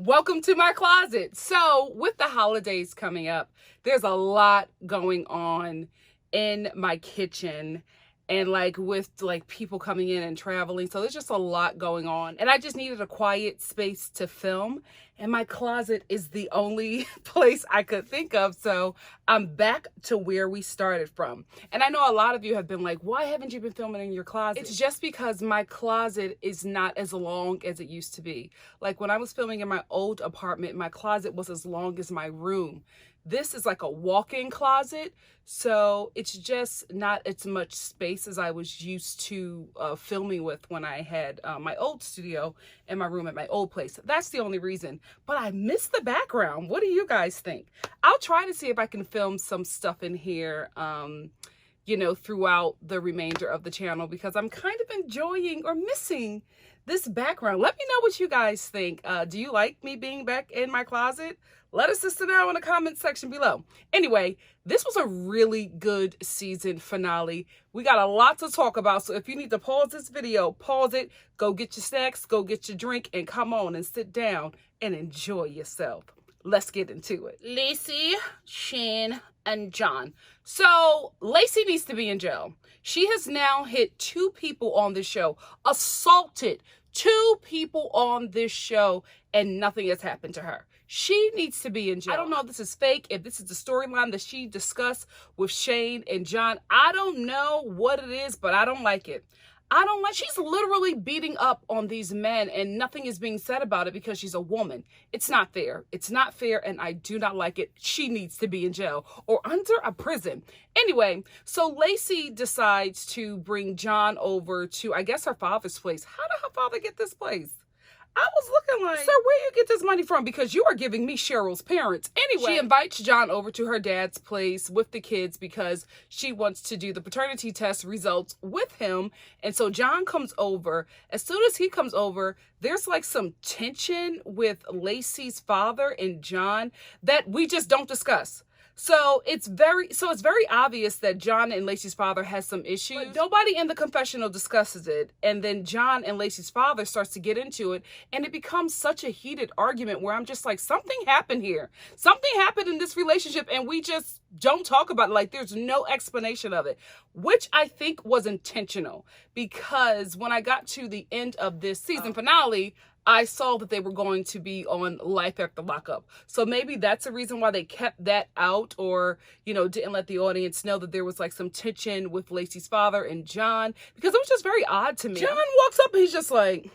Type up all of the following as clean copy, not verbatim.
Welcome to my closet. So with the holidays coming up, there's a lot going on in my kitchen and with people coming in and traveling. So there's just a lot going on and I just needed a quiet space to film, and my closet is the only place I could think of. So I'm back to where we started from. And I know a lot of you have been like, why haven't you been filming in your closet? It's just because my closet is not as long as it used to be. Like when I was filming in my old apartment, my closet was as long as my room. This is like a walk-in closet, so it's just not as much space as I was used to filming with when I had my old studio and my room at my old place. That's the only reason. But I miss the background. What do you guys think? I'll try to see if I can film some stuff in here, throughout the remainder of the channel, because I'm kind of enjoying or missing this background. Let me know what you guys think. Do you like me being back in my closet? Let us know in the comment section below. Anyway, this was a really good season finale. We got a lot to talk about, so if you need to pause this video, pause it, go get your snacks, go get your drink, and come on and sit down and enjoy yourself. Let's get into it. Lacey, Shane, and John. So Lacey needs to be in jail. She has now hit 2 people on this show, assaulted 2 people on this show, and nothing has happened to her. She needs to be in jail. I don't know if this is fake, if this is the storyline that she discussed with Shane and John. I don't know what it is, but I don't like it. She's literally beating up on these men and nothing is being said about it because she's a woman. It's not fair. It's not fair, and I do not like it. She needs to be in jail or under a prison. Anyway, so Lacey decides to bring John over to, I guess, her father's place. How did her father get this place? I was looking like, sir, where you get this money from? Because you are giving me Cheryl's parents. Anyway, she invites John over to her dad's place with the kids because she wants to do the paternity test results with him. And so John comes over. As soon as he comes over, there's some tension with Lacey's father and John that we just don't discuss. So it's very obvious that John and Lacey's father has some issues. But nobody in the confessional discusses it. And then John and Lacey's father starts to get into it. And it becomes such a heated argument where I'm just like, something happened here. Something happened in this relationship and we just don't talk about it. There's no explanation of it, which I think was intentional, because when I got to the end of this season finale, I saw that they were going to be on Life After Lockup. So maybe that's the reason why they kept that out, or, didn't let the audience know that there was some tension with Lacey's father and John, because it was just very odd to me. John walks up and he's just like,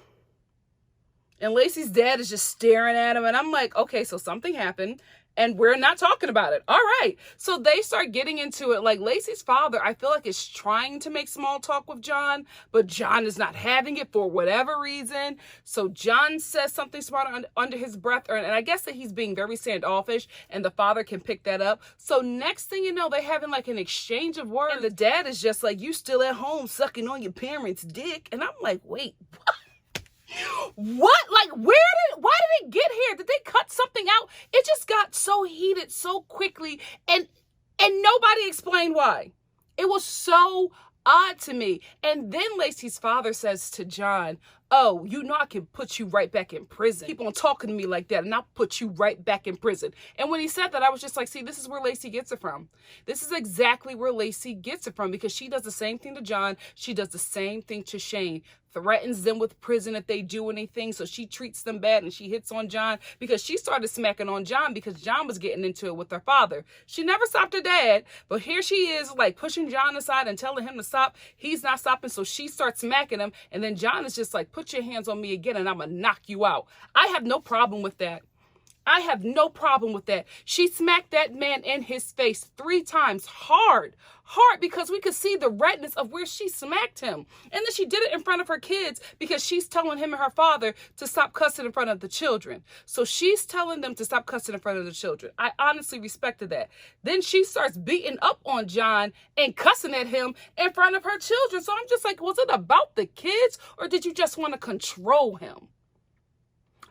and Lacey's dad is just staring at him. And I'm like, okay, so something happened and we're not talking about it. All right. So they start getting into it. Lacey's father, I feel like, is trying to make small talk with John, but John is not having it for whatever reason. So John says something smart under his breath, and I guess that he's being very standoffish, and the father can pick that up. So next thing you know, they're having an exchange of words. And the dad is just like, you still at home sucking on your parents' dick. And I'm like, wait, what? What? Why did it get here? Did they cut something out? It just got so heated so quickly, and nobody explained why. It was so odd to me. And then Lacey's father says to John, oh, I can put you right back in prison. Keep on talking to me like that and I'll put you right back in prison. And when he said that, I was just like, see, this is where Lacey gets it from. This is exactly where Lacey gets it from, because she does the same thing to John. She does the same thing to Shane. Threatens them with prison if they do anything. So she treats them bad and she hits on John, because she started smacking on John because John was getting into it with her father. She never stopped her dad, but here she is pushing John aside and telling him to stop. He's not stopping, so she starts smacking him, and then John is just like, put your hands on me again and I'm gonna knock you out. I have no problem with that. I have no problem with that. She smacked that man in his face 3 times hard, because we could see the redness of where she smacked him. And then she did it in front of her kids because she's telling him and her father to stop cussing in front of the children. So she's telling them to stop cussing in front of the children. I honestly respected that. Then she starts beating up on John and cussing at him in front of her children. So I'm just like, was it about the kids, or did you just want to control him?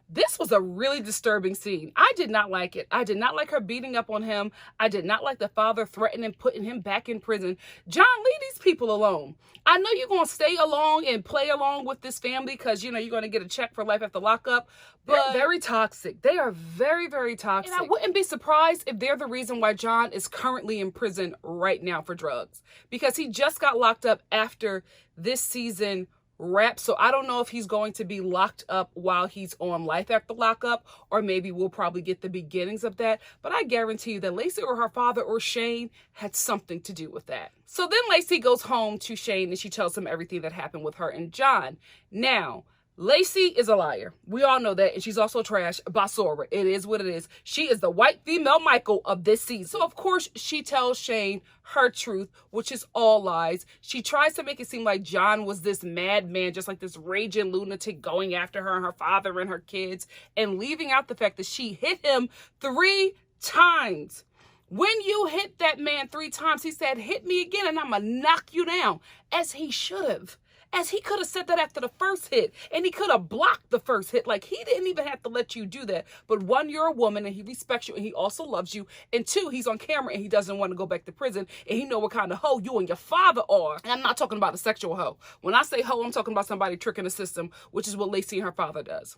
This was a really disturbing scene. I did not like it. I did not like her beating up on him. I did not like the father threatening putting him back in prison. John, leave these people alone. I know you're going to stay along and play along with this family because, you know, you're going to get a check for life after lockup. But they're very toxic. They are very, very toxic. And I wouldn't be surprised if they're the reason why John is currently in prison right now for drugs. Because he just got locked up after this season wrap. So I don't know if he's going to be locked up while he's on life after lockup, or maybe we'll probably get the beginnings of that. But I guarantee you that Lacey or her father or Shane had something to do with that. So then Lacey goes home to Shane and she tells him everything that happened with her and John. Now, Lacey is a liar. We all know that. And she's also trash. Basura. It is what it is. She is the white female Michael of this season. So, of course, she tells Shane her truth, which is all lies. She tries to make it seem like John was this madman, just like this raging lunatic going after her and her father and her kids, and leaving out the fact that she hit him 3 times. When you hit that man 3 times, he said, hit me again and I'm going to knock you down, as he should have. As he could have said that after the first hit, and he could have blocked the first hit. Like, he didn't even have to let you do that. But 1, you're a woman and he respects you and he also loves you. And 2, he's on camera and he doesn't want to go back to prison. And he know what kind of hoe you and your father are. And I'm not talking about a sexual hoe. When I say hoe, I'm talking about somebody tricking the system, which is what Lacey and her father does.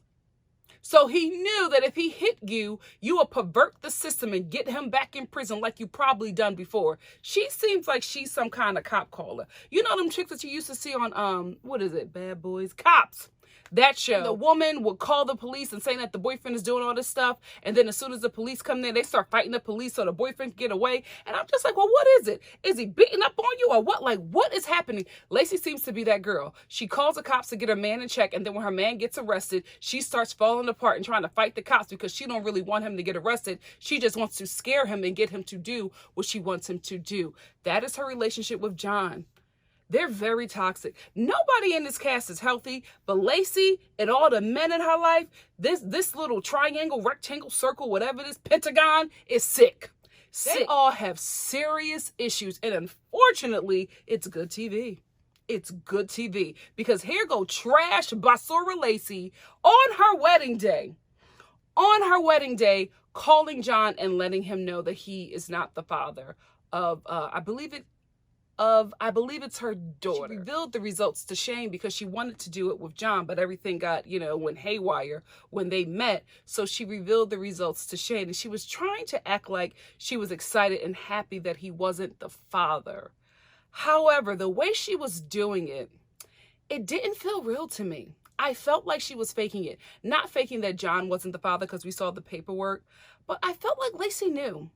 So he knew that if he hit you, you would pervert the system and get him back in prison like you probably done before. She seems like she's some kind of cop caller. You know them chicks that you used to see on, what is it, Bad Boys? Cops. That show. The woman would call the police and saying that the boyfriend is doing all this stuff. And then as soon as the police come there, they start fighting the police so the boyfriend can get away. And I'm just like, well, what is it? Is he beating up on you or what? Like, what is happening? Lacey seems to be that girl. She calls the cops to get her man in check. And then when her man gets arrested, she starts falling apart and trying to fight the cops because she don't really want him to get arrested. She just wants to scare him and get him to do what she wants him to do. That is her relationship with John. They're very toxic. Nobody in this cast is healthy, but Lacey and all the men in her life, this little triangle, rectangle, circle, whatever it is, pentagon, is sick. They all have serious issues, and unfortunately, it's good TV. It's good TV, because here go trash Basura Lacey on her wedding day. On her wedding day, calling John and letting him know that he is not the father of, I believe it's her daughter. She revealed the results to Shane because she wanted to do it with John, but everything got, went haywire when they met. So she revealed the results to Shane, and she was trying to act like she was excited and happy that he wasn't the father. However, the way she was doing it, it didn't feel real to me. I felt like she was faking it. Not faking that John wasn't the father because we saw the paperwork, but I felt like Lacey knew.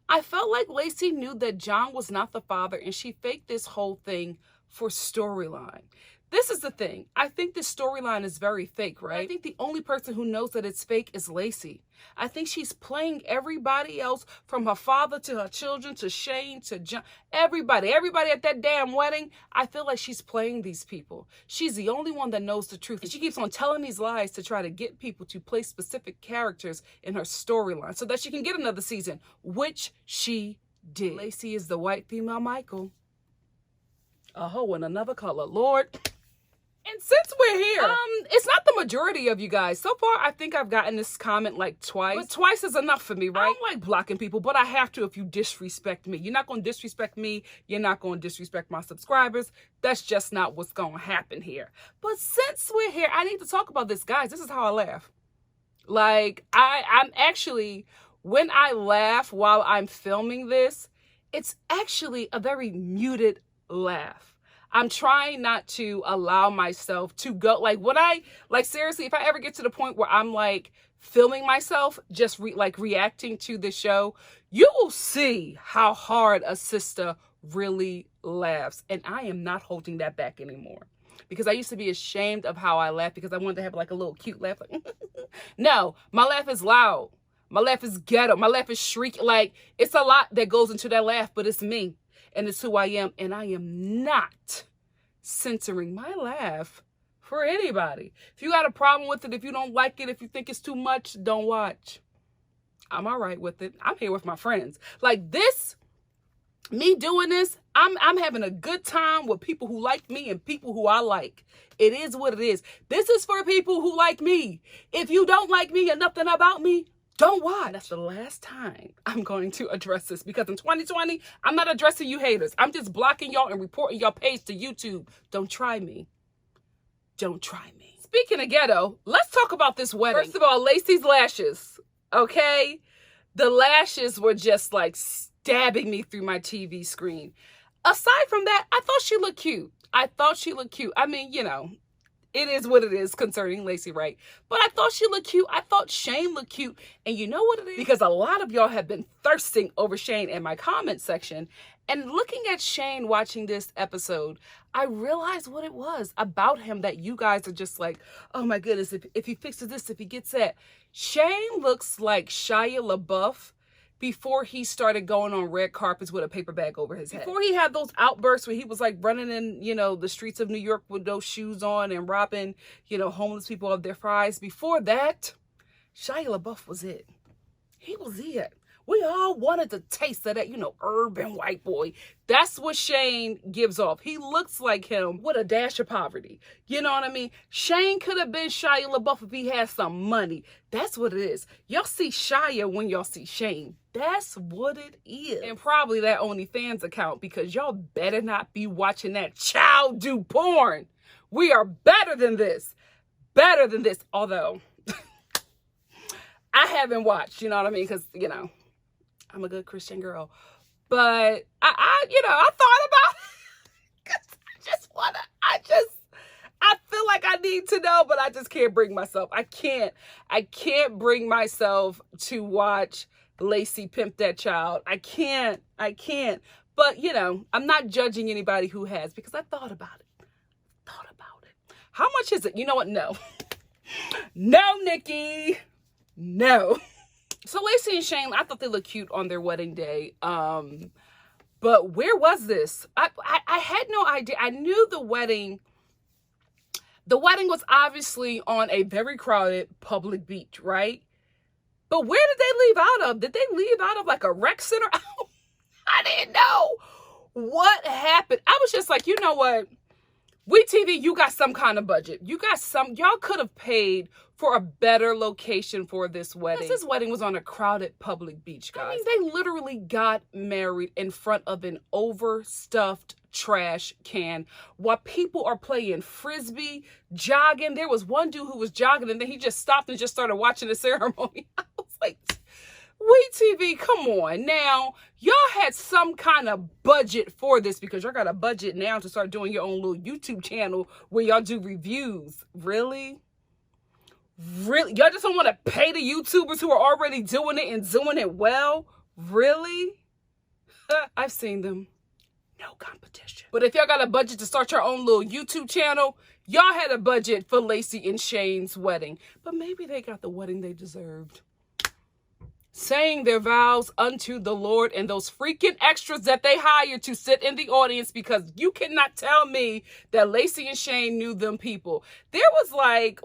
I felt like Lacey knew that John was not the father, and she faked this whole thing for storyline. This is the thing. I think this storyline is very fake, right? I think the only person who knows that it's fake is Lacey. I think she's playing everybody else, from her father to her children to Shane to John. Everybody at that damn wedding. I feel like she's playing these people. She's the only one that knows the truth. And she keeps on telling these lies to try to get people to play specific characters in her storyline so that she can get another season, which she did. Lacey is the white female Michael. A hoe in another color. Lord. And since we're here, it's not the majority of you guys. So far, I think I've gotten this comment like twice. But twice is enough for me, right? I don't like blocking people, but I have to if you disrespect me. You're not going to disrespect me. You're not going to disrespect my subscribers. That's just not what's going to happen here. But since we're here, I need to talk about this. Guys, this is how I laugh. Like, I'm actually, when I laugh while I'm filming this, it's actually a very muted laugh. I'm trying not to allow myself to go, seriously, if I ever get to the point where I'm like filming myself, just reacting to the show, you will see how hard a sister really laughs. And I am not holding that back anymore, because I used to be ashamed of how I laugh because I wanted to have like a little cute laugh. Like, no, my laugh is loud. My laugh is ghetto. My laugh is shrieking. Like, it's a lot that goes into that laugh, but it's me. And it's who I am. And I am not censoring my laugh for anybody. If you got a problem with it, if you don't like it, if you think it's too much, don't watch. I'm all right with it. I'm here with my friends. Like, this Me doing this, I'm having a good time with people who like me and people who I like. It is what it is. This is for people who like me. If you don't like me and nothing about me, don't watch. That's the last time I'm going to address this, because in 2020, I'm not addressing you haters. I'm just blocking y'all and reporting y'all page to YouTube. Don't try me. Don't try me. Speaking of ghetto, let's talk about this wedding. First of all, Lacey's lashes, okay? The lashes were just like stabbing me through my TV screen. Aside from that, I thought she looked cute. I mean, you know, it is what it is concerning Lacey, right? But I thought she looked cute. I thought Shane looked cute. And you know what it is? Because a lot of y'all have been thirsting over Shane in my comment section. And looking at Shane watching this episode, I realized what it was about him that you guys are just like, oh my goodness, if he fixes this, if he gets that. Shane looks like Shia LaBeouf before he started going on red carpets with a paper bag over his head. Before he had those outbursts where he was like running in, you know, the streets of New York with those shoes on and robbing, you know, homeless people of their fries. Before that, Shia LaBeouf was it. He was it. We all wanted to taste of that, you know, urban white boy. That's what Shane gives off. He looks like him with a dash of poverty. You know what I mean? Shane could have been Shia LaBeouf if he had some money. That's what it is. Y'all see Shia when y'all see Shane. That's what it is. And probably that OnlyFans account, because y'all better not be watching that child do porn. We are better than this. Better than this. Although, I haven't watched, you know what I mean? Because, you know, I'm a good Christian girl. But I thought about it. 'Cause I feel like I need to know, but I just can't bring myself. I can't bring myself to watch Lacey pimp that child. I can't. But, you know, I'm not judging anybody who has, because I thought about it. How much is it? You know what? No. No, Nikki. No. So Lacey and Shane, I thought they looked cute on their wedding day. But where was this? I had no idea. I knew the wedding was obviously on a very crowded public beach, right? But where did they leave out of? Did they leave out of like a rec center? I didn't know what happened. I was just like, you know what? WeTV, you got some kind of budget. Y'all could have paid for a better location for this wedding. This wedding was on a crowded public beach, guys. I mean, they literally got married in front of an overstuffed trash can while people are playing frisbee, jogging. There was one dude who was jogging and then he just stopped and just started watching the ceremony. I was like, WeTV, come on. Now, y'all had some kind of budget for this, because y'all got a budget now to start doing your own little YouTube channel where y'all do reviews. Really? Really? Y'all just don't want to pay the YouTubers who are already doing it and doing it well? Really? I've seen them. No competition. But if y'all got a budget to start your own little YouTube channel, y'all had a budget for Lacey and Shane's wedding. But maybe they got the wedding they deserved. Saying their vows unto the Lord, and those freaking extras that they hired to sit in the audience, because you cannot tell me that Lacey and Shane knew them people. There was like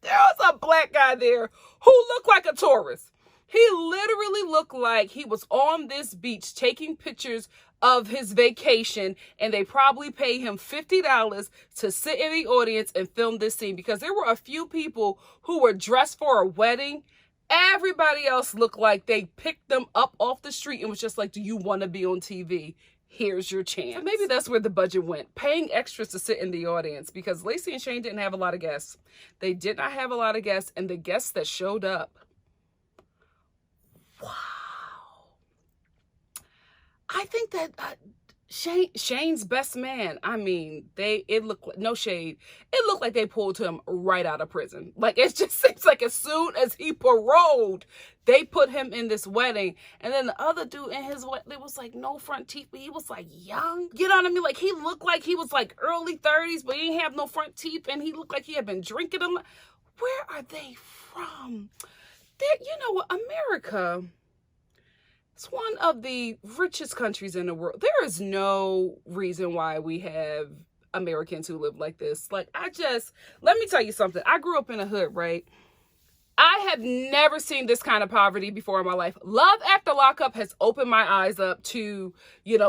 there was a black guy there who looked like a tourist. He literally looked like he was on this beach taking pictures of his vacation, and they probably paid him $50 to sit in the audience and film this scene, because there were a few people who were dressed for a wedding. Everybody else looked like they picked them up off the street and was just like, do you want to be on TV? Here's your chance. So maybe that's where the budget went. Paying extras to sit in the audience, because Lacey and Shane didn't have a lot of guests. They did not have a lot of guests, and the guests that showed up, wow. I think that Shane's best man, I mean, it looked like, no shade, it looked like they pulled him right out of prison. Like, it just seems like as soon as he paroled, they put him in this wedding. And then the other dude in his wedding, there was like no front teeth, but he was like young. You know what I mean? Like, he looked like he was like early 30s, but he didn't have no front teeth, and he looked like he had been drinking a lot. Where are they from? You know what, America, it's one of the richest countries in the world. There is no reason why we have Americans who live like this. Like, let me tell you something. I grew up in a hood, right? I have never seen this kind of poverty before in my life. Love After Lockup has opened my eyes up to,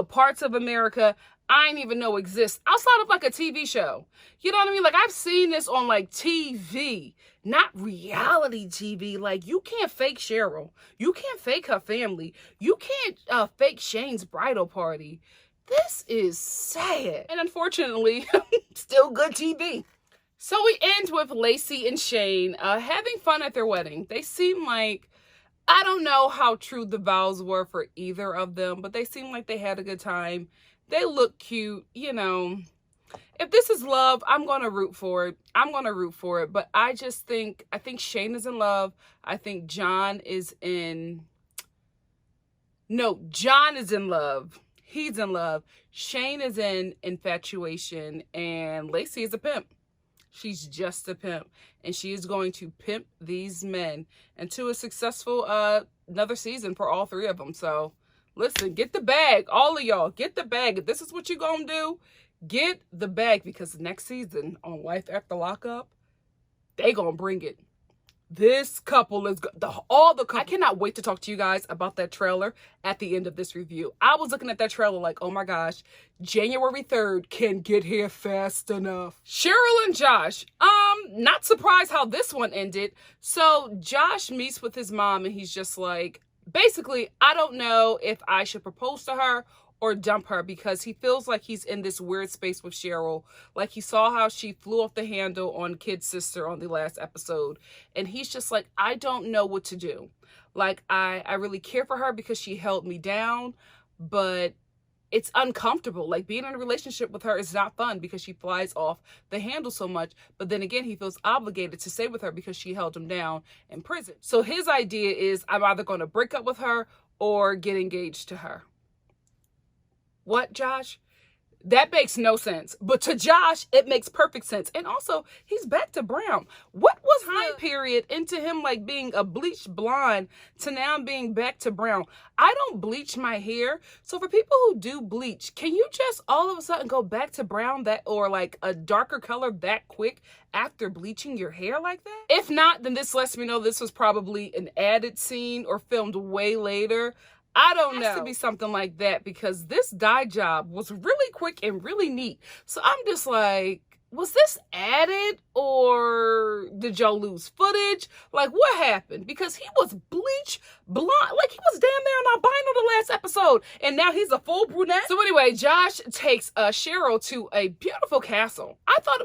parts of America I didn't even know exist outside of like a TV show. You know what I mean? Like I've seen this on like TV, not reality TV. Like you can't fake Cheryl. You can't fake her family. You can't fake Shane's bridal party. This is sad. And unfortunately, still good TV. So we end with Lacey and Shane having fun at their wedding. They seem like, I don't know how true the vows were for either of them, but they seem like they had a good time. They look cute, If this is love, I'm going to root for it. I'm going to root for it. But I think Shane is in love. I think John is in love. He's in love. Shane is in infatuation. And Lacey is a pimp. She's just a pimp. And she is going to pimp these men into a successful another season for all three of them. So listen, get the bag. All of y'all, get the bag. If this is what you're going to do, get the bag. Because next season on Life After Lockup, they going to bring it. This couple is I cannot wait to talk to you guys about that trailer at the end of this review. I was looking at that trailer like, oh my gosh, January 3rd can get here fast enough. Cheryl and Josh, not surprised how this one ended. So Josh meets with his mom and he's just like, basically, I don't know if I should propose to her or dump her because he feels like he's in this weird space with Cheryl. Like he saw how she flew off the handle on Kid's sister on the last episode. And he's just like, I don't know what to do. Like I really care for her because she held me down, but it's uncomfortable. Like being in a relationship with her is not fun because she flies off the handle so much. But then again, he feels obligated to stay with her because she held him down in prison. So his idea is I'm either going to break up with her or get engaged to her. What, Josh? That makes no sense. But to Josh, it makes perfect sense. And also, he's back to brown. What was time period into him like being a bleached blonde to now being back to brown? I don't bleach my hair. So for people who do bleach, can you just all of a sudden go back to brown or like a darker color that quick after bleaching your hair like that? If not, then this lets me know this was probably an added scene or filmed way later. I don't know. It has to be something like that because this dye job was really quick and really neat. So I'm just like, was this added or did y'all lose footage? Like what happened? Because he was bleach blonde. Like he was damn near albino the last episode. And now he's a full brunette. So anyway, Josh takes Cheryl to a beautiful castle. I thought,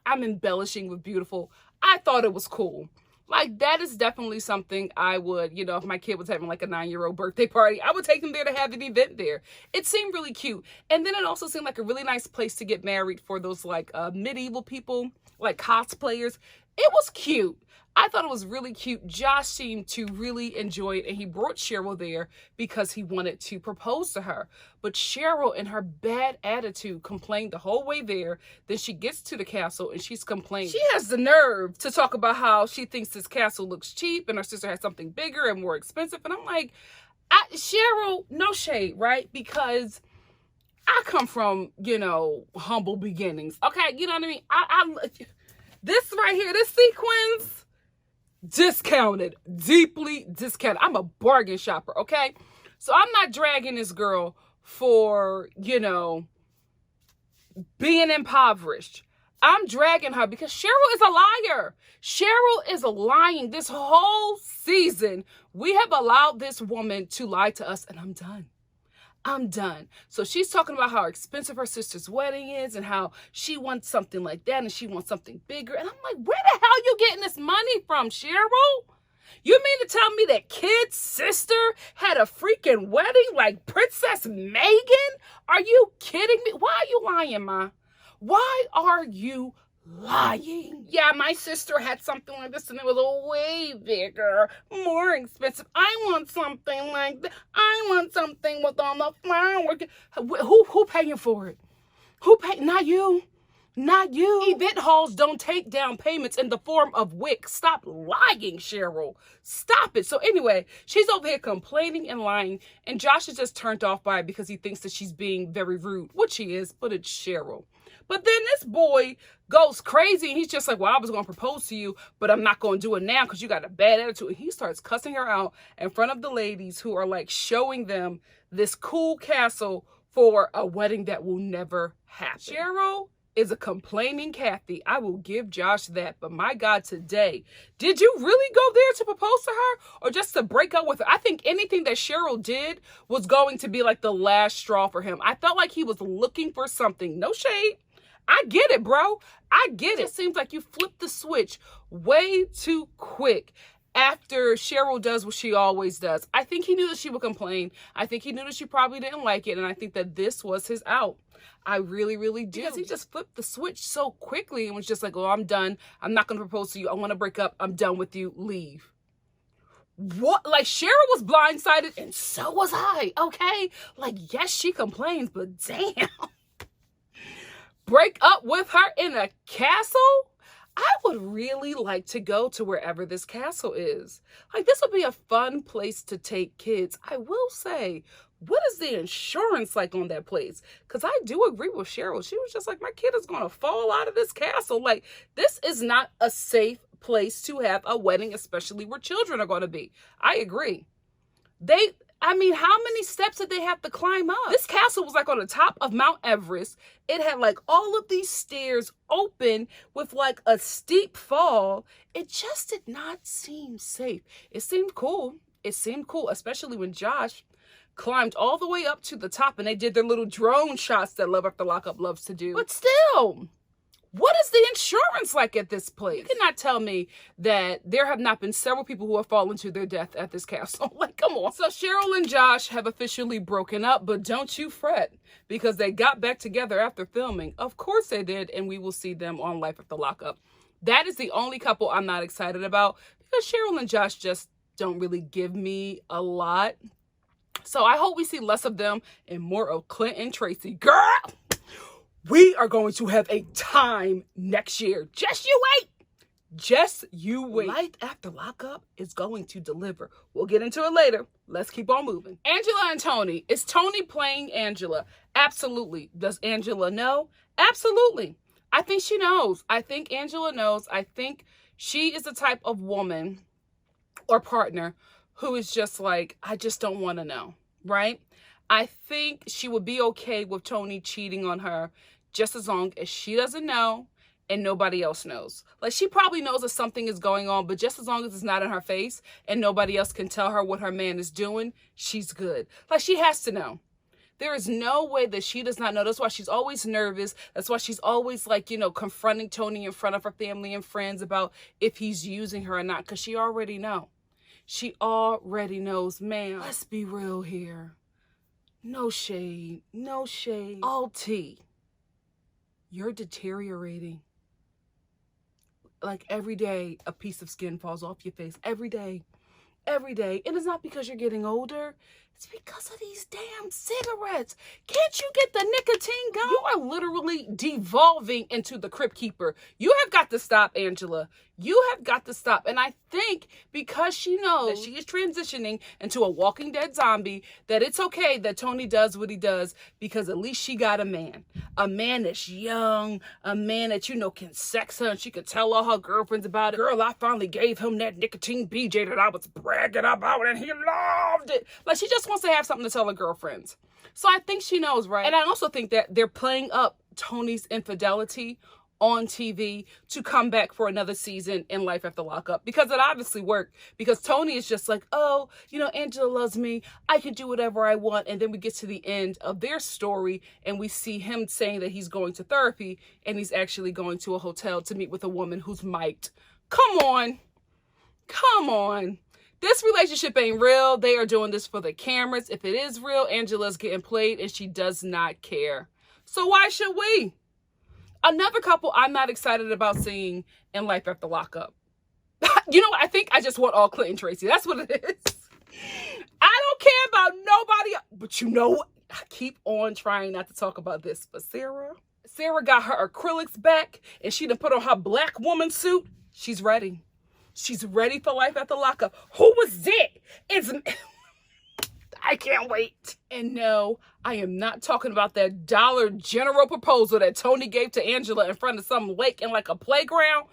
I'm embellishing with beautiful. I thought it was cool. Like, that is definitely something I would, if my kid was having like a 9-year-old birthday party, I would take them there to have an event there. It seemed really cute. And then it also seemed like a really nice place to get married for those like medieval people, like cosplayers. It was cute. I thought it was really cute. Josh seemed to really enjoy it, and he brought Cheryl there because he wanted to propose to her. But Cheryl, in her bad attitude, complained the whole way there. Then she gets to the castle, and she's complaining. She has the nerve to talk about how she thinks this castle looks cheap, and her sister has something bigger and more expensive. And I'm like, Cheryl, no shade, right? Because I come from, humble beginnings. Okay, you know what I mean? This right here, this sequence, discounted, deeply discounted. I'm a bargain shopper, okay? So I'm not dragging this girl for, being impoverished. I'm dragging her because Cheryl is a liar. Cheryl is lying. This whole season, we have allowed this woman to lie to us, and I'm done. I'm done. So she's talking about how expensive her sister's wedding is and how she wants something like that and she wants something bigger. And I'm like, where the hell you getting this money from, Cheryl? You mean to tell me that Kid's sister had a freaking wedding like Princess Megan? Are you kidding me? Why are you lying, Ma? Why are you lying? Yeah, my sister had something like this and it was way bigger, more expensive. I want something like that. I want something with all the flowers. Who paying for it? Who pay? Not you. Not you. Event halls don't take down payments in the form of WIC. Stop lying, Cheryl. Stop it. So anyway, she's over here complaining and lying, and Josh is just turned off by it because he thinks that she's being very rude, which she is, but it's Cheryl. But then this boy goes crazy and he's just like, well, I was going to propose to you, but I'm not going to do it now because you got a bad attitude. And he starts cussing her out in front of the ladies who are like showing them this cool castle for a wedding that will never happen. Cheryl is a complaining Kathy. I will give Josh that. But my God, today, did you really go there to propose to her or just to break up with her? I think anything that Cheryl did was going to be like the last straw for him. I felt like he was looking for something. No shade. I get it, bro. I get it. It seems like you flipped the switch way too quick after Cheryl does what she always does. I think he knew that she would complain. I think he knew that she probably didn't like it. And I think that this was his out. I really, really do. Because he just flipped the switch so quickly and was just like, oh, I'm done. I'm not going to propose to you. I want to break up. I'm done with you. Leave. What? Like, Cheryl was blindsided and so was I, okay? Like, yes, she complains, but damn. Break up with her in a castle? I would really like to go to wherever this castle is. Like, this would be a fun place to take kids. I will say, what is the insurance like on that place? Because I do agree with Cheryl. She was just like, my kid is going to fall out of this castle. Like, this is not a safe place to have a wedding, especially where children are going to be. I agree. I mean, how many steps did they have to climb up? This castle was like on the top of Mount Everest. It had like all of these stairs open with like a steep fall. It just did not seem safe. It seemed cool. It seemed cool, especially when Josh climbed all the way up to the top and they did their little drone shots that Love After Lockup loves to do. But still, what is the insurance like at this place? You cannot tell me that there have not been several people who have fallen to their death at this castle. Like, come on. So Cheryl and Josh have officially broken up, but don't you fret, because they got back together after filming. Of course they did, and we will see them on Life After Lockup. That is the only couple I'm not excited about, because Cheryl and Josh just don't really give me a lot. So I hope we see less of them and more of Clint and Tracy. Girl! We are going to have a time next year. Just you wait. Just you wait. Life After Lockup is going to deliver. We'll get into it later. Let's keep on moving. Angela and Tony. Is Tony playing Angela? Absolutely. Does Angela know? Absolutely. I think she knows. I think Angela knows. I think she is the type of woman or partner who is just like, I just don't want to know, right? I think she would be okay with Tony cheating on her just as long as she doesn't know and nobody else knows. Like, she probably knows that something is going on, but just as long as it's not in her face and nobody else can tell her what her man is doing, she's good. Like, she has to know. There is no way that she does not know. That's why she's always nervous. That's why she's always like, you know, confronting Tony in front of her family and friends about if he's using her or not, because she already knows. She already knows, man. Let's be real here. No shade. No shade. All tea. You're deteriorating. Like, every day, a piece of skin falls off your face. Every day. Every day. And it's not because you're getting older. It's because of these damn cigarettes. Can't you get the nicotine gone? You are literally devolving into the Crypt Keeper. You have got to stop, Angela. You have got to stop. And I think because she knows that she is transitioning into a Walking Dead zombie, that it's okay that Tony does what he does, because at least she got a man. A man that's young, a man that, you know, can sex her and she can tell all her girlfriends about it. Girl, I finally gave him that nicotine BJ that I was bragging about and he loved it. Like, she just wants to have something to tell her girlfriends. So I think she knows, right? And I also think that they're playing up Tony's infidelity on TV to come back for another season in Life After Lockup, because it obviously worked, because Tony is just like, oh, you know, Angela loves me, I can do whatever I want. And then we get to the end of their story and we see him saying that he's going to therapy and he's actually going to a hotel to meet with a woman who's mic'd. Come on. Come on. This relationship ain't real. They are doing this for the cameras. If it is real, Angela's getting played and she does not care. So why should we? Another couple I'm not excited about seeing in Life After Lockup. You know what? I think I just want all Clint and Tracy. That's what it is. I don't care about nobody else. But you know what? I keep on trying not to talk about this. But Sarah got her acrylics back and she done put on her black woman suit. She's ready. She's ready for Life After Lockup. Who was it? It's... I can't wait. And no, I am not talking about that Dollar General proposal that Tony gave to Angela in front of some lake in like a playground.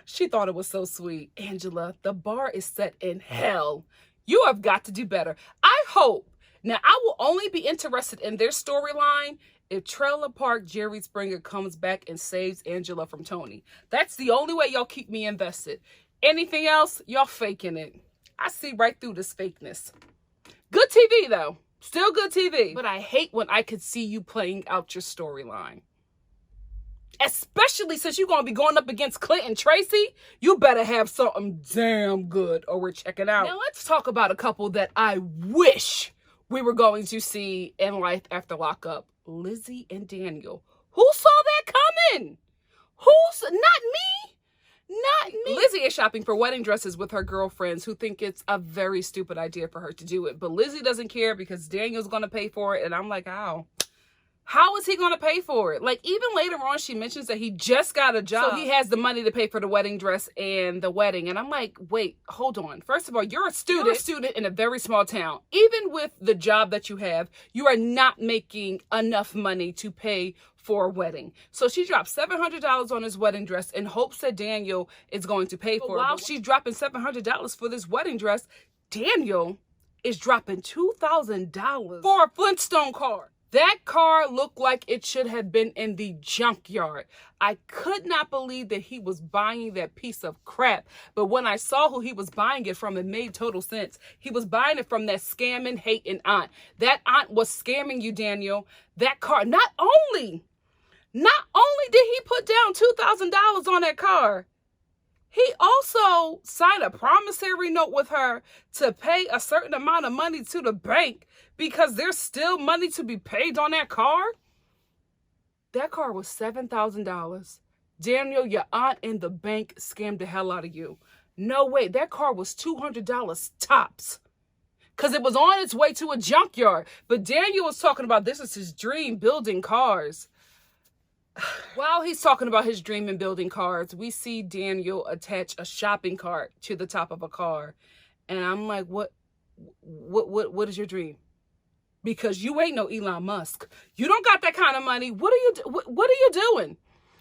She thought it was so sweet. Angela, the bar is set in hell. You have got to do better. I hope. Now, I will only be interested in their storyline if Trailer Park Jerry Springer comes back and saves Angela from Tony. That's the only way y'all keep me invested. Anything else, y'all faking it. I see right through this fakeness. Good TV, though. Still good TV. But I hate when I could see you playing out your storyline. Especially since you're going to be going up against Clint and Tracy. You better have something damn good or we're checking out. Now, let's talk about a couple that I wish we were going to see in Life After Lockup. Lizzie and Daniel. Who saw that coming? Not me. Not me. Lizzie is shopping for wedding dresses with her girlfriends who think it's a very stupid idea for her to do it. But Lizzie doesn't care because Daniel's going to pay for it. And I'm like, how? How is he going to pay for it? Like, even later on, she mentions that he just got a job. So he has the money to pay for the wedding dress and the wedding. And I'm like, wait, hold on. First of all, you're a student in a very small town. Even with the job that you have, you are not making enough money to pay for a wedding. So she dropped $700 on his wedding dress in hopes that Daniel is going to pay for it. While she's dropping $700 for this wedding dress, Daniel is dropping $2,000 for a Flintstone car. That car looked like it should have been in the junkyard. I could not believe that he was buying that piece of crap. But when I saw who he was buying it from, it made total sense. He was buying it from that scamming, hating aunt. That aunt was scamming you, Daniel. That car, not only did he put down $2,000 on that car, he also signed a promissory note with her to pay a certain amount of money to the bank because there's still money to be paid on that car. That car was $7,000. Daniel, your aunt and the bank scammed the hell out of you. No way. That car was $200 tops because it was on its way to a junkyard. But Daniel was talking about this is his dream, building cars. While he's talking about his dream in building cars, we see Daniel attach a shopping cart to the top of a car. And I'm like, what is your dream? Because you ain't no Elon Musk. You don't got that kind of money. What are you doing?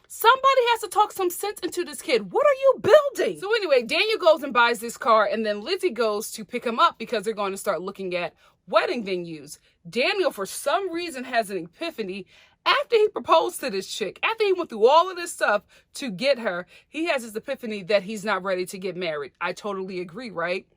Somebody has to talk some sense into this kid. What are you building? So anyway, Daniel goes and buys this car, and then Lizzie goes to pick him up because they're going to start looking at wedding venues. Daniel, for some reason, has an epiphany. After he proposed to this chick, after he went through all of this stuff to get her, he has this epiphany that he's not ready to get married. I totally agree, right?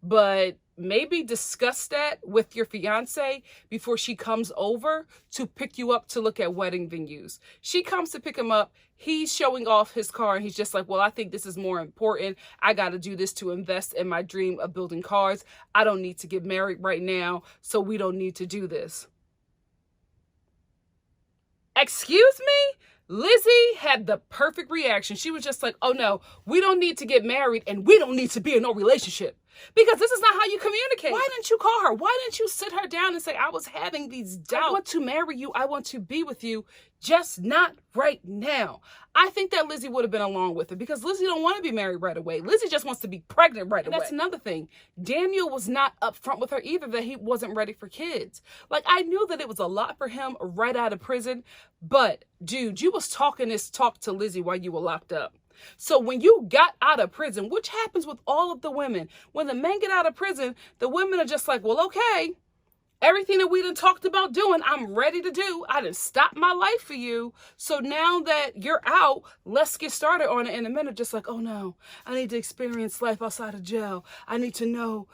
But maybe discuss that with your fiance before she comes over to pick you up to look at wedding venues. She comes to pick him up. He's showing off his car and he's just like, well, I think this is more important. I got to do this to invest in my dream of building cars. I don't need to get married right now, so we don't need to do this. Excuse me? Lizzie had the perfect reaction. She was just like, oh no, we don't need to get married and we don't need to be in no relationship. Because this is not how you communicate. Why didn't you call her? Why didn't you sit her down and say, I was having these doubts. I want to marry you. I want to be with you. Just not right now. I think that Lizzie would have been along with it because Lizzie don't want to be married right away. Lizzie just wants to be pregnant right away. That's another thing. Daniel was not upfront with her either that he wasn't ready for kids. Like, I knew that it was a lot for him right out of prison. But, dude, you was talking this talk to Lizzie while you were locked up. So when you got out of prison, which happens with all of the women, when the men get out of prison, the women are just like, well, okay, everything that we done talked about doing, I'm ready to do. I done stopped my life for you. So now that you're out, let's get started on it in a minute. Just like, oh no, I need to experience life outside of jail. I need to know,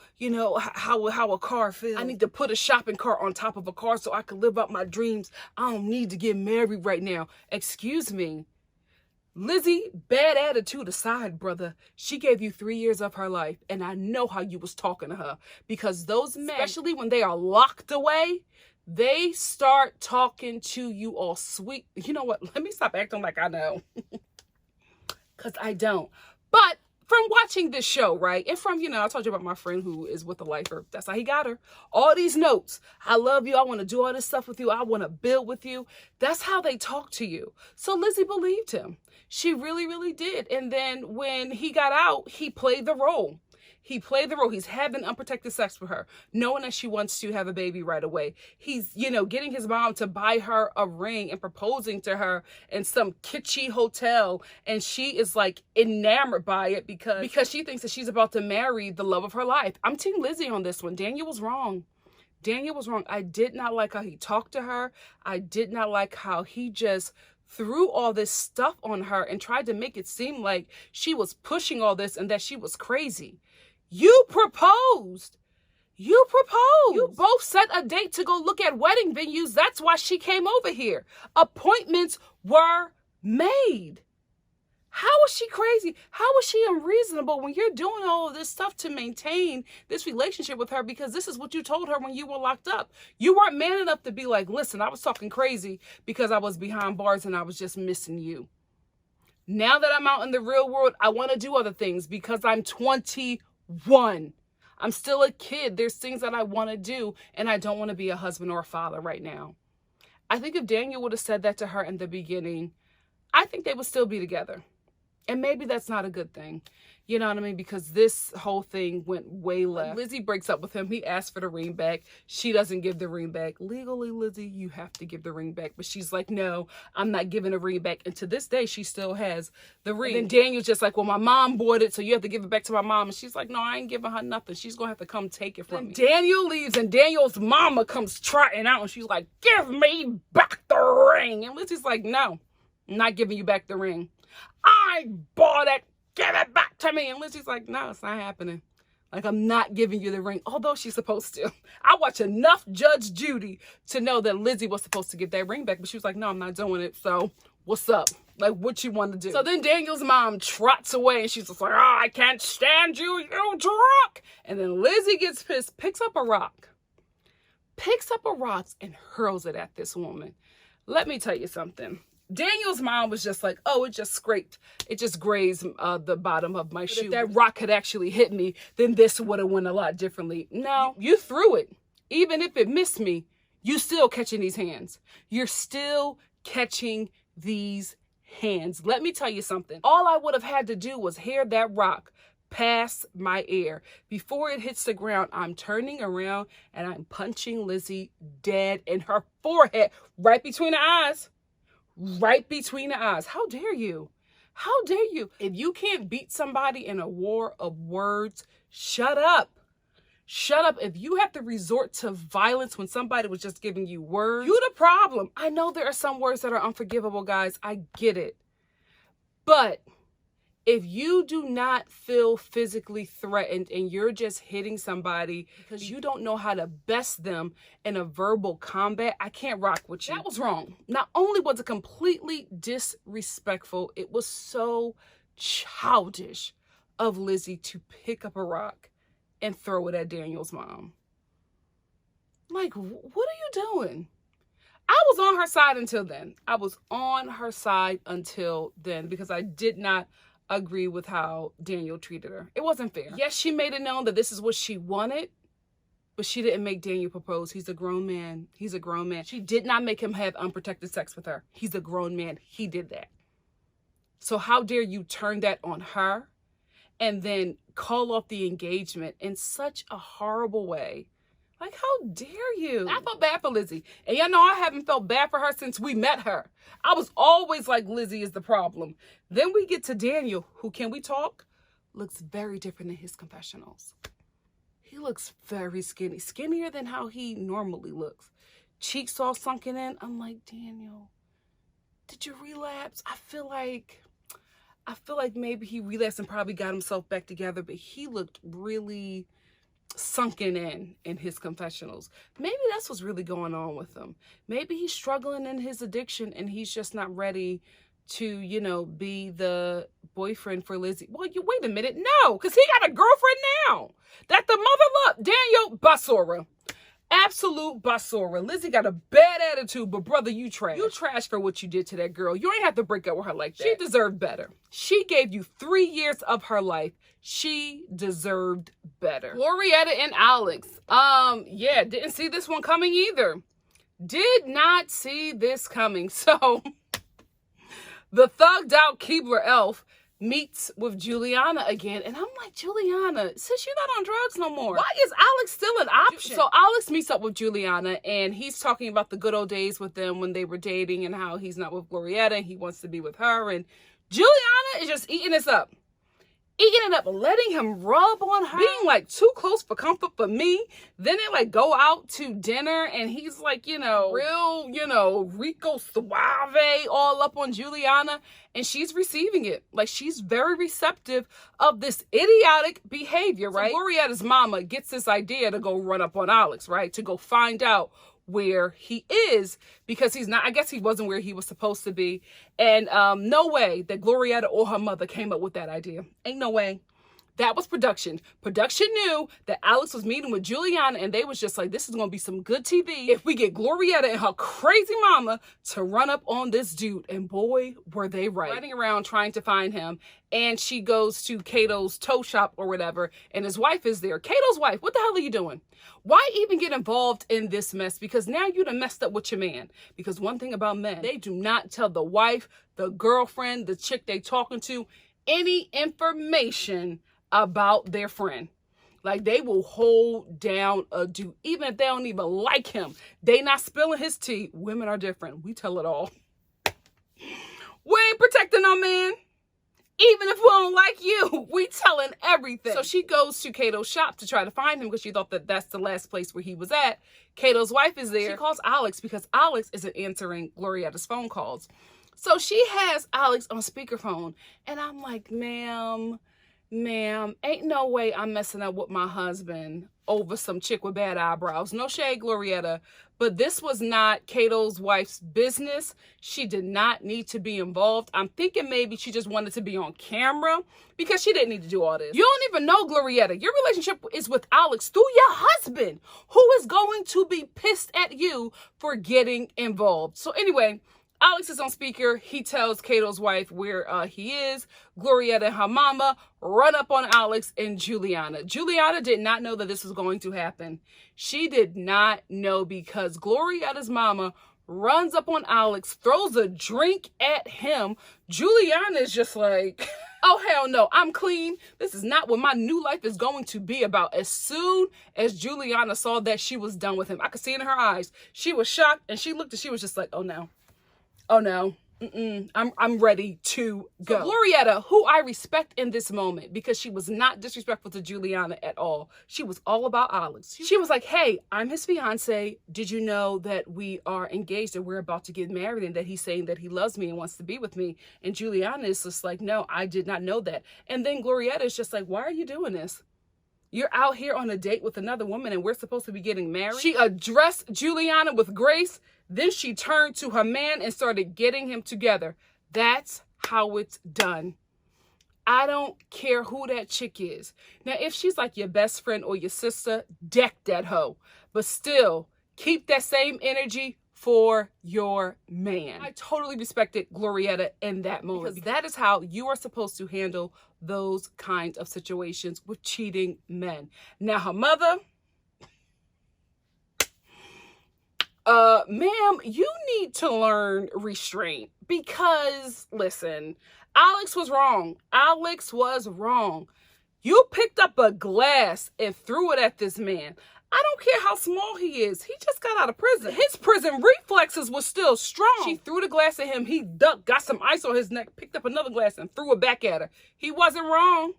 how a car feels. I need to put a shopping cart on top of a car so I can live out my dreams. I don't need to get married right now. Excuse me. Lizzie, bad attitude aside, brother, she gave you 3 years of her life, and I know how you was talking to her because those men, especially when they are locked away, they start talking to you all sweet. You know what? Let me stop acting like I know because I don't. But from watching this show, right, and from, I told you about my friend who is with a lifer. That's how he got her. All these notes. I love you. I want to do all this stuff with you. I want to build with you. That's how they talk to you. So Lizzie believed him. She really, really did. And then when he got out, he played the role. He played the role. He's having unprotected sex with her, knowing that she wants to have a baby right away. He's, getting his mom to buy her a ring and proposing to her in some kitschy hotel. And she is like enamored by it because she thinks that she's about to marry the love of her life. I'm Team Lizzie on this one. Daniel was wrong. Daniel was wrong. I did not like how he talked to her. I did not like how he just threw all this stuff on her and tried to make it seem like she was pushing all this and that she was crazy. You proposed. You proposed. You both set a date to go look at wedding venues. That's why she came over here. Appointments were made. How is she crazy? How is she unreasonable when you're doing all of this stuff to maintain this relationship with her, because this is what you told her when you were locked up? You weren't man enough to be like, listen, I was talking crazy because I was behind bars and I was just missing you. Now that I'm out in the real world, I want to do other things because I'm 21. I'm still a kid. There's things that I want to do, and I don't want to be a husband or a father right now. I think if Daniel would have said that to her in the beginning, I think they would still be together. And maybe that's not a good thing. You know what I mean? Because this whole thing went way left. Lizzie breaks up with him. He asks for the ring back. She doesn't give the ring back. Legally, Lizzie, you have to give the ring back. But she's like, no, I'm not giving the ring back. And to this day, she still has the ring. And then Daniel's just like, well, my mom bought it, so you have to give it back to my mom. And she's like, no, I ain't giving her nothing. She's going to have to come take it from me. Daniel leaves, and Daniel's mama comes trotting out, and she's like, give me back the ring. And Lizzie's like, no, I'm not giving you back the ring. I bought it. Give it back to me. And Lizzie's like, no, it's not happening. Like, I'm not giving you the ring, although she's supposed to. I watch enough Judge Judy to know that Lizzie was supposed to get that ring back, but she was like, no, I'm not doing it. So what's up? Like, what you want to do? So then Daniel's mom trots away, and she's just like, oh, I can't stand you, you drunk. And then Lizzie gets pissed, picks up a rock, and hurls it at this woman. Let me tell you something. Daniel's mom was just like, oh, it just scraped. It just grazed the bottom of my shoe. If that rock had actually hit me, then this would have went a lot differently. No, you threw it. Even if it missed me, you still catching these hands. You're still catching these hands. Let me tell you something. All I would have had to do was hear that rock pass my ear. Before it hits the ground, I'm turning around and I'm punching Lizzie dead in her forehead, right between the eyes. Right between the eyes. How dare you? How dare you? If you can't beat somebody in a war of words, shut up. Shut up. If you have to resort to violence when somebody was just giving you words, you the problem. I know there are some words that are unforgivable, guys. I get it. But if you do not feel physically threatened and you're just hitting somebody because you don't know how to best them in a verbal combat, I can't rock with you. That was wrong. Not only was it completely disrespectful, it was so childish of Lizzie to pick up a rock and throw it at Daniel's mom. Like, what are you doing? I was on her side until then. I was on her side until then because I did not agree with how Daniel treated her. It wasn't fair. Yes, she made it known that this is what she wanted, but she didn't make Daniel propose. He's a grown man. He's a grown man. She did not make him have unprotected sex with her. He's a grown man. He did that. So how dare you turn that on her and then call off the engagement in such a horrible way? Like, how dare you? I felt bad for Lizzie. And y'all know I haven't felt bad for her since we met her. I was always like, Lizzie is the problem. Then we get to Daniel, who, can we talk? Looks very different in his confessionals. He looks very skinny. Skinnier than how he normally looks. Cheeks all sunken in. I'm like, Daniel, did you relapse? I feel like maybe he relapsed and probably got himself back together, but he looked really sunken in his confessionals. Maybe that's what's really going on with him. Maybe he's struggling in his addiction and he's just not ready to, be the boyfriend for Lizzie. Well, wait a minute. No, because he got a girlfriend now. That the mother loved. Daniel, basura. Absolute basura. Lizzie got a bad attitude, but brother, you trash. You trash for what you did to that girl. You ain't have to break up with her like that. She deserved better. She gave you 3 years of her life. She deserved better. Gloria and Alex. Yeah, didn't see this one coming either. Did not see this coming. So, the thugged out Keebler elf meets with Juliana again. And I'm like, Juliana, since you're not on drugs no more, why is Alex still an option? So Alex meets up with Juliana, and he's talking about the good old days with them when they were dating and how he's not with Glorietta and he wants to be with her. And Juliana is just eating this up. Eating it up, letting him rub on her, being like too close for comfort for me. Then they like go out to dinner and he's like, real, Rico Suave all up on Juliana, and she's receiving it. Like, she's very receptive of this idiotic behavior, right? So Glorietta's mama gets this idea to go run up on Alex, right? To go find out where he is, because he's not, I guess he wasn't where he was supposed to be. And no way that Glorietta or her mother came up with that idea. Ain't no way. That was production. Production knew that Alex was meeting with Juliana, and they was just like, this is going to be some good TV if we get Glorietta and her crazy mama to run up on this dude. And boy, were they right. Running around trying to find him. And she goes to Cato's toe shop or whatever, and his wife is there. Cato's wife, what the hell are you doing? Why even get involved in this mess? Because now you done messed up with your man. Because one thing about men, they do not tell the wife, the girlfriend, the chick they talking to, any information about their friend. Like, they will hold down a dude, even if they don't even like him. They not spilling his tea. Women are different. We tell it all. We ain't protecting our man. Even if we don't like you, we telling everything. So she goes to Cato's shop to try to find him because she thought that that's the last place where he was at. Cato's wife is there. She calls Alex because Alex isn't answering Glorietta's phone calls. So she has Alex on speakerphone. And I'm like, ma'am, ain't no way I'm messing up with my husband over some chick with bad eyebrows. No shade, Glorietta. But this was not Cato's wife's business. She did not need to be involved. I'm thinking maybe she just wanted to be on camera because she didn't need to do all this. You don't even know Glorietta. Your relationship is with Alex through your husband, who is going to be pissed at you for getting involved. So anyway, Alex is on speaker. He tells Cato's wife where he is. Glorietta and her mama run up on Alex and Juliana. Juliana did not know that this was going to happen. She did not know because Glorietta's mama runs up on Alex, throws a drink at him. Juliana is just like, oh, hell no, I'm clean. This is not what my new life is going to be about. As soon as Juliana saw that, she was done with him. I could see it in her eyes. She was shocked, and she looked and she was just like, oh no. Oh no, I'm ready to go. So Glorietta, who I respect in this moment because she was not disrespectful to Juliana at all. She was all about Alex. She was like, hey, I'm his fiance. Did you know that we are engaged and we're about to get married and that he's saying that he loves me and wants to be with me? And Juliana is just like, no, I did not know that. And then Glorietta is just like, why are you doing this? You're out here on a date with another woman and we're supposed to be getting married. She addressed Juliana with grace. Then she turned to her man and started getting him together. That's how it's done. I don't care who that chick is. Now, if she's like your best friend or your sister, deck that hoe. But still, keep that same energy for your man. I totally respected Glorietta in that moment because that is how you are supposed to handle those kinds of situations with cheating men. Now, her mother, ma'am, you need to learn restraint because, listen, Alex was wrong. Alex was wrong. You picked up a glass and threw it at this man. I don't care how small he is. He just got out of prison. His prison reflexes were still strong. She threw the glass at him. He ducked, got some ice on his neck, picked up another glass and threw it back at her. He wasn't wrong.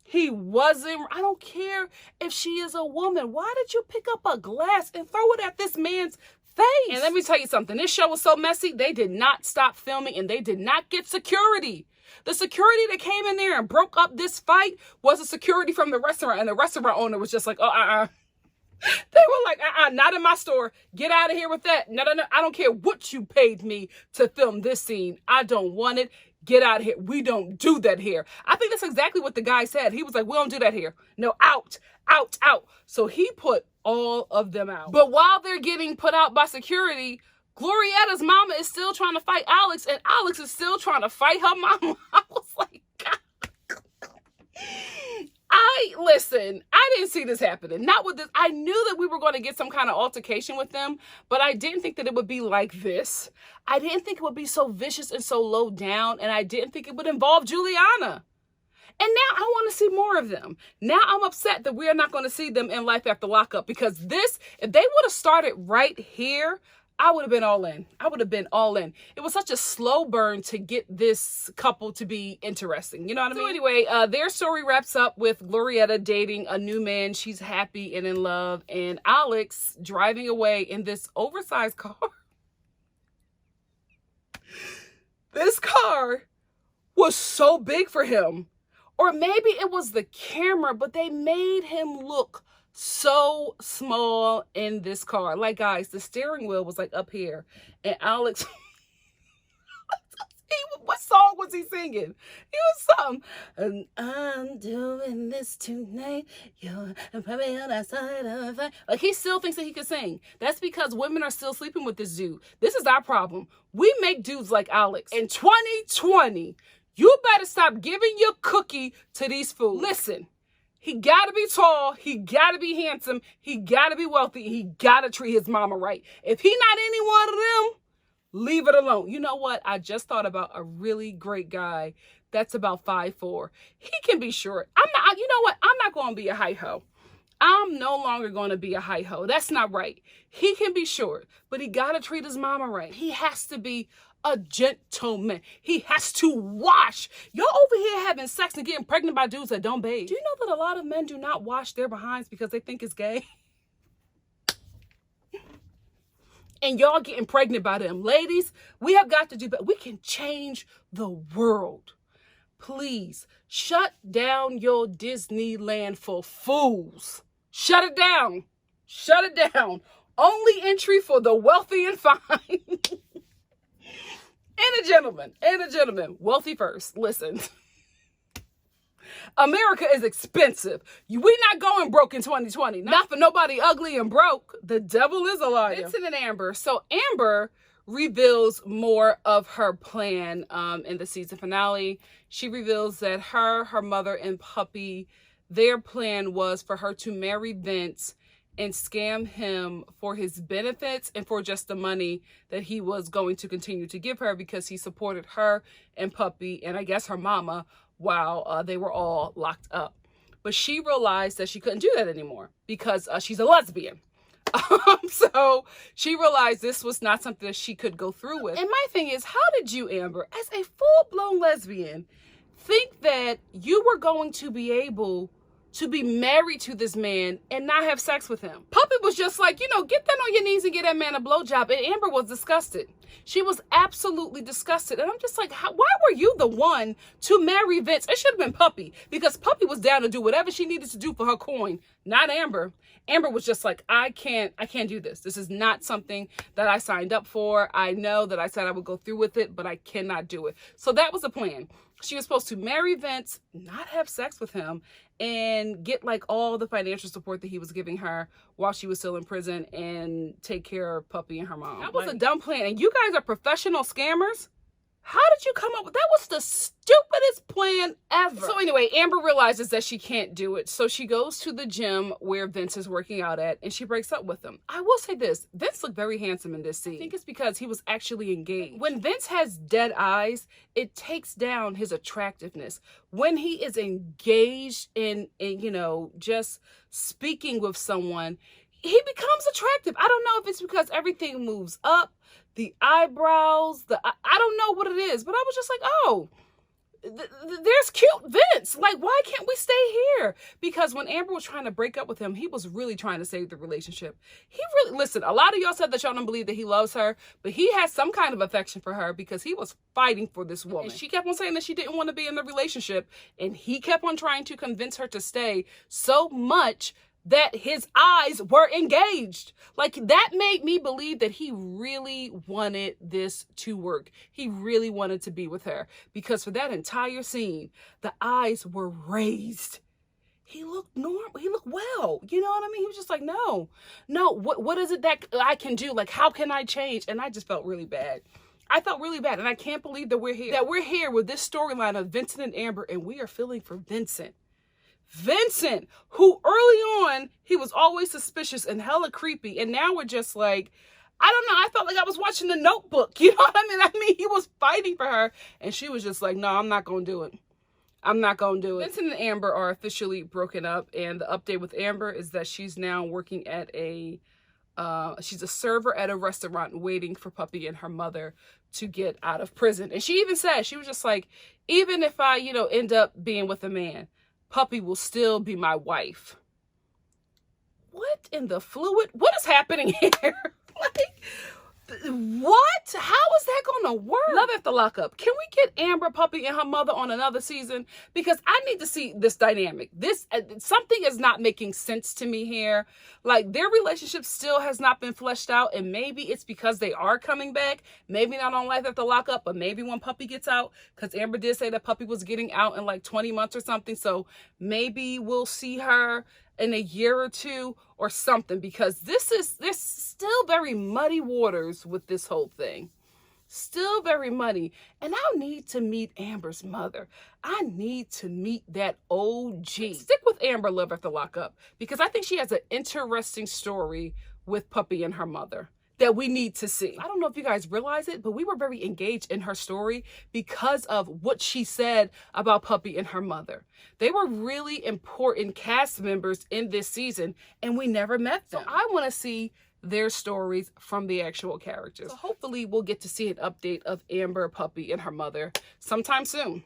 He wasn't. I don't care if she is a woman. Why did you pick up a glass and throw it at this man's face? And let me tell you something. This show was so messy. They did not stop filming and they did not get security. The security that came in there and broke up this fight was a security from the restaurant. And the restaurant owner was just like, oh, They were like, not in my store. Get out of here with that. No. I don't care what you paid me to film this scene. I don't want it. Get out of here. We don't do that here. I think that's exactly what the guy said. He was like, we don't do that here. No, out. So he put all of them out. But while they're getting put out by security, Glorietta's mama is still trying to fight Alex, and Alex is still trying to fight her mama. I was like, God. Listen, I didn't see this happening. Not with this. I knew that we were going to get some kind of altercation with them, but I didn't think that it would be like this. I didn't think it would be so vicious and so low down, and I didn't think it would involve Juliana. And now I want to see more of them. Now I'm upset that we are not going to see them in Life After Lockup, because this, if they would have started right here, I would have been all in. I would have been all in. It was such a slow burn to get this couple to be interesting. You know what I mean? So anyway, their story wraps up with Gloria dating a new man. She's happy and in love. And Alex driving away in this oversized car. This car was so big for him. Or maybe it was the camera, but they made him look so small in this car. Like, guys, the steering wheel was like up here, and Alex what song was he singing? He was something, and I'm doing this tonight, you're probably on that side of the fight. Like, he still thinks that he could sing. That's because women are still sleeping with this dude. This is our problem. We make dudes like Alex. In 2020, you better stop giving your cookie to these fools. Listen, he got to be tall. He got to be handsome. He got to be wealthy. He got to treat his mama right. If he not any one of them, leave it alone. You know what? I just thought about a really great guy that's about 5'4". He can be short. You know what? I'm not going to be a hi-ho. I'm no longer going to be a hi-ho. That's not right. He can be short, but he got to treat his mama right. He has to be a gentleman. He has to wash. Y'all over here having sex and getting pregnant by dudes that don't bathe. Do you know that a lot of men do not wash their behinds because they think it's gay? And y'all getting pregnant by them. Ladies, we have got to do better. We can change the world. Please, shut down your Disneyland for fools. Shut it down. Shut it down. Only entry for the wealthy and fine. And a gentleman, wealthy first. Listen, America is expensive. We're not going broke in 2020. Not for nobody ugly and broke. The devil is a liar. Vincent and Amber. So Amber reveals more of her plan in the season finale. She reveals that her mother, and Puppy, their plan was for her to marry Vince and scam him for his benefits and for just the money that he was going to continue to give her, because he supported her and Puppy and I guess her mama while they were all locked up. But she realized that she couldn't do that anymore because she's a lesbian. So she realized this was not something that she could go through with. And my thing is, how did you, Amber, as a full-blown lesbian, think that you were going to be able to be married to this man and not have sex with him? Puppy was just like, get down on your knees and get that man a blowjob. And Amber was disgusted. She was absolutely disgusted. And I'm just like, why were you the one to marry Vince? It should have been Puppy, because Puppy was down to do whatever she needed to do for her coin, not Amber. Amber was just like, I can't do this. This is not something that I signed up for. I know that I said I would go through with it, but I cannot do it. So that was the plan. She was supposed to marry Vince, not have sex with him, and get like all the financial support that he was giving her while she was still in prison, and take care of Puppy and her mom. That was a dumb plan. And you guys are professional scammers? How did you come up with that? Was the stupidest plan ever. So anyway, Amber realizes that she can't do it. So she goes to the gym where Vince is working out at, and she breaks up with him. I will say this, Vince looked very handsome in this scene. I think it's because he was actually engaged. When Vince has dead eyes, it takes down his attractiveness. When he is engaged in just speaking with someone, he becomes attractive. I don't know if it's because everything moves up, the eyebrows, I don't know what it is, but I was just like, oh, there's cute Vince. Like, why can't we stay here? Because when Amber was trying to break up with him, he was really trying to save the relationship. Listen, a lot of y'all said that y'all don't believe that he loves her, but he has some kind of affection for her because he was fighting for this woman. And she kept on saying that she didn't want to be in the relationship, and he kept on trying to convince her to stay so much that his eyes were engaged. Like, that made me believe that he really wanted this to work. He really wanted to be with her, because for that entire scene, the eyes were raised. He looked normal. He looked well. You know what I mean? He was just like, no, what is it that I can do? Like, how can I change? And I just felt really bad. I felt really bad. And I can't believe that we're here with this storyline of Vincent and Amber, and we are feeling for Vincent. Vincent, who early on, he was always suspicious and hella creepy. And now we're just like, I don't know. I felt like I was watching The Notebook. You know what I mean? He was fighting for her. And she was just like, no, I'm not going to do it. I'm not going to do it. Vincent and Amber are officially broken up. And the update with Amber is that she's now working at she's a server at a restaurant waiting for Puppy and her mother to get out of prison. And she even said, she was just like, even if I, end up being with a man, Puppy will still be my wife. What in the fluid? What is happening here? What? How is that going to work? Love After Lockup. Can we get Amber, Puppy, and her mother on another season? Because I need to see this dynamic. Something is not making sense to me here. Like, their relationship still has not been fleshed out, and maybe it's because they are coming back. Maybe not on Life After Lockup, but maybe when Puppy gets out, because Amber did say that Puppy was getting out in like 20 months or something. So maybe we'll see her in a year or two or something, because there's still very muddy waters with this whole thing. Still very muddy. And I need to meet Amber's mother. I need to meet that OG. Stick with Amber, Love After Lockup, because I think she has an interesting story with Puppy and her mother that we need to see. I don't know if you guys realize it, but we were very engaged in her story because of what she said about Puppy and her mother. They were really important cast members in this season, and we never met them. So I want to see their stories from the actual characters. So hopefully we'll get to see an update of Amber, Puppy, and her mother sometime soon.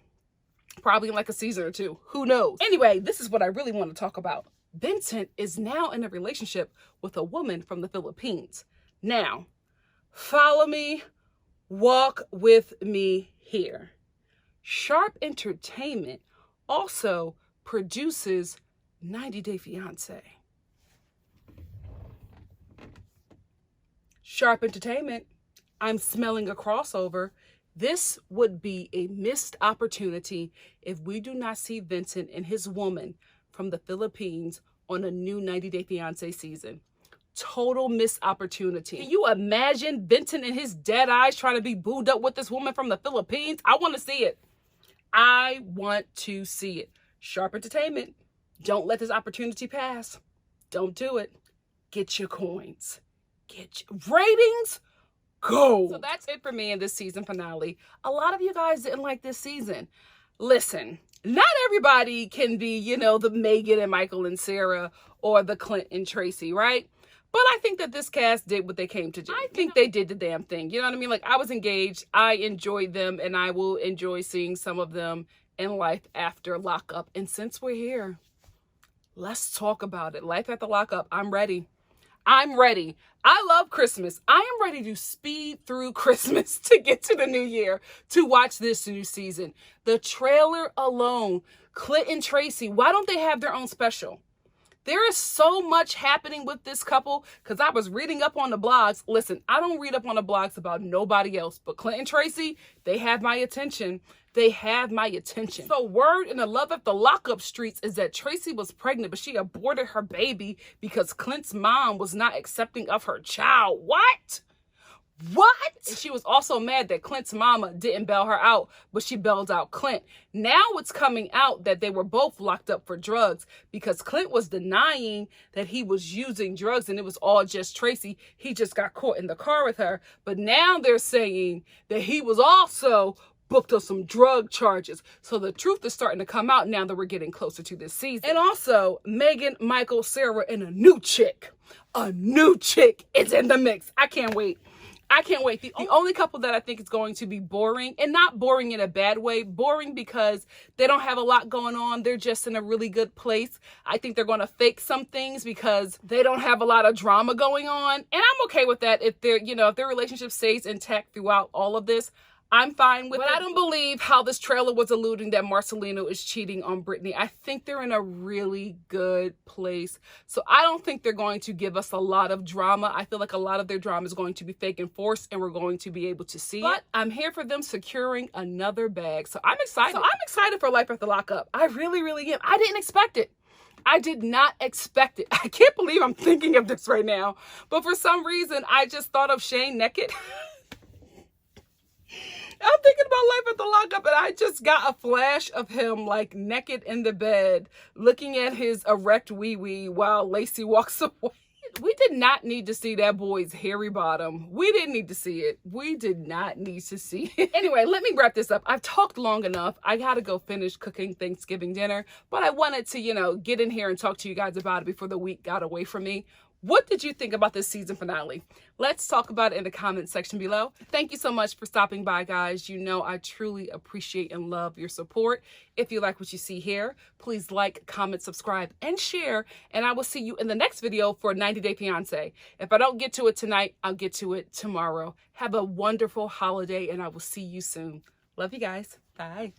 Probably in like a season or two. Who knows? Anyway, this is what I really want to talk about. Vincent is now in a relationship with a woman from the Philippines. Now, follow me, walk with me here. Sharp Entertainment also produces 90 Day Fiancé. Sharp Entertainment, I'm smelling a crossover. This would be a missed opportunity if we do not see Vincent and his woman from the Philippines on a new 90 Day Fiancé season. Total missed opportunity. Can you imagine Vincent and his dead eyes trying to be booed up with this woman from the Philippines? I want to see it. I want to see it. Sharp Entertainment, don't let this opportunity pass. Don't do it. Get your coins. Get your ratings. Go. So that's it for me in this season finale. A lot of you guys didn't like this season. Listen, not everybody can be, the Megan and Michael and Sarah or the Clint and Tracy, right? But I think that this cast did what they came to do. I think they did the damn thing. You know what I mean? Like, I was engaged. I enjoyed them, and I will enjoy seeing some of them in Life After Lockup. And since we're here, let's talk about it. Life After Lockup. I'm ready. I'm ready. I love Christmas. I am ready to speed through Christmas to get to the new year to watch this new season. The trailer alone, Clint and Tracy, why don't they have their own special? There is so much happening with this couple, because I was reading up on the blogs. Listen, I don't read up on the blogs about nobody else, but Clint and Tracy, they have my attention. They have my attention. So word in the Love After Lockup streets is that Tracy was pregnant, but she aborted her baby because Clint's mom was not accepting of her child. What? And she was also mad that Clint's mama didn't bail her out, but she bailed out Clint. Now it's coming out that they were both locked up for drugs because Clint was denying that he was using drugs and it was all just Tracy. He just got caught in the car with her. But now they're saying that he was also booked on some drug charges. So the truth is starting to come out now that we're getting closer to this season. And also, Megan, Michael, Sarah, and a new chick. A new chick is in the mix. I can't wait. I can't wait. The only couple that I think is going to be boring, and not boring in a bad way, boring because they don't have a lot going on. They're just in a really good place. I think they're going to fake some things because they don't have a lot of drama going on. And I'm okay with that if if their relationship stays intact throughout all of this. I'm fine with it. But I don't believe how this trailer was alluding that Marcelino is cheating on Brittany. I think they're in a really good place. So I don't think they're going to give us a lot of drama. I feel like a lot of their drama is going to be fake and forced, and we're going to be able to see it. I'm here for them securing another bag. So I'm excited. I'm excited for Life After Lockup. I really, really am. I didn't expect it. I did not expect it. I can't believe I'm thinking of this right now. But for some reason, I just thought of Shane naked. I'm thinking about life at the lockup, and I just got a flash of him like naked in the bed, looking at his erect wee-wee while Lacey walks away. We did not need to see that boy's hairy bottom. We didn't need to see it. We did not need to see it. Anyway, let me wrap this up. I've talked long enough. I gotta go finish cooking Thanksgiving dinner, but I wanted to, get in here and talk to you guys about it before the week got away from me. What did you think about this season finale? Let's talk about it in the comment section below. Thank you so much for stopping by, guys. You know I truly appreciate and love your support. If you like what you see here, please like, comment, subscribe, and share. And I will see you in the next video for 90 Day Fiancé. If I don't get to it tonight, I'll get to it tomorrow. Have a wonderful holiday, and I will see you soon. Love you guys. Bye.